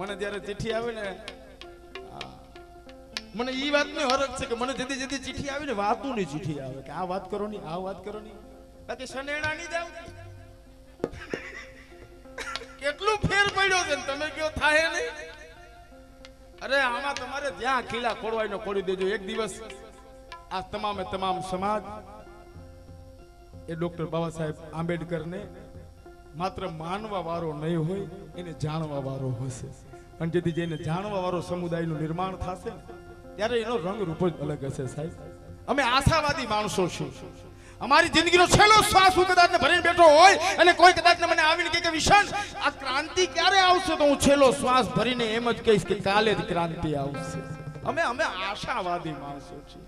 મને જ્યારે ચિઠ્ઠી આવે ને મને ઈ વાતની હરખ છે કે મને જદી જદી ચિઠ્ઠી આવી ને વાતોની ચિઠ્ઠી આવે કે આ વાત કરો ની આ વાત કરો ની બાકી સનેડા ની જાવ કેટલું ફેર પડ્યો છે તમે કયો થાય નહીં અરે આમાં તમારે જ્યાં ખીલા ખોડવાયનો ખોડી દેજો એક દિવસ આ તમામે તમામ સમાજ એ ડોક્ટર બાબા સાહેબ આંબેડકરને માત્ર માનવા વાળો નહીં હોય એને જાણવા વાળો હશે અને જેથી જેને જાણવા વાળો સમુદાયનું નિર્માણ થશે ત્યારે એનો રંગ રૂપ જ અલગ હશે સાહેબ અમે આશાવાદી માણસો છીએ અમારી જિંદગીનો છેલ્લો શ્વાસ હું કદાચ ભરીને બેઠો હોય અને કોઈ કદાચ મને આવીને કહે કે વિશાલ આ ક્રાંતિ ક્યારે આવશે તો હું છેલ્લો શ્વાસ ભરીને એમ જ કહીશ કે કાલે જ ક્રાંતિ આવશે અમે આશાવાદી માણસો છીએ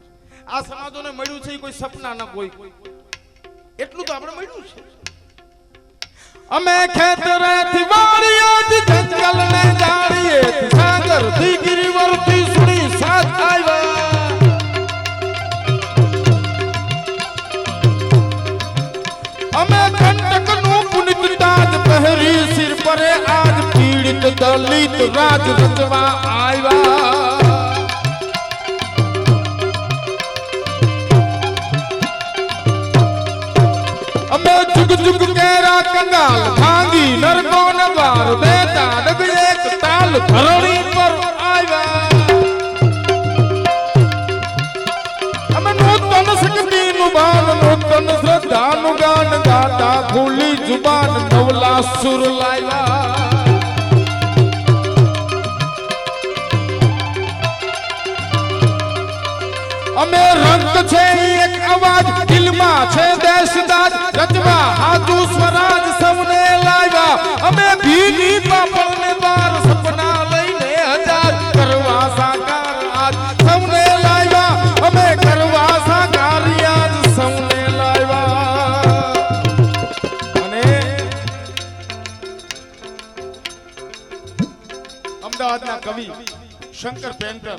આ સમાજોને મળ્યું છે કોઈ સપના ના કોઈ એટલું તો આપણે મળ્યું છે અમે ખેતરેથી વાડીએથી જંગલને જાળીએથી સાગરથી ગિરિવરથી સુણી સાથ આવ્યા અમે કંટકનું પુનિત તાજ પહેરી સિર પરે આજ પીડિત દલિત રાજ રચવા આવ્યા અમે જુગ જુગ કેરા કંગાલ ભાંગી નરકો નવાર દેતા ડગ એક તાલ ધરણી પર આવ્યા અમે નૂતન શક્તિનું બાન નૂતન શ્રદ્ધાનું ગાન ગાતા ખુલ્લી જુબાન નવલા સુર લાવ્યા અમે રંગ છે એક અવાજ દિલમાં છે દેશદાજ રચવા હાજુ સ્વરાજ સૌને લાવ્યા અમે ભીની પાપણને બાર સપના લઈને હજાર કરવા સાકાર આજ સૌને લાવ્યા અમે કરવા સાકાર આજ સૌને લાવ્યા અને અમદાવાદના કવિ શંકર પેન્ટર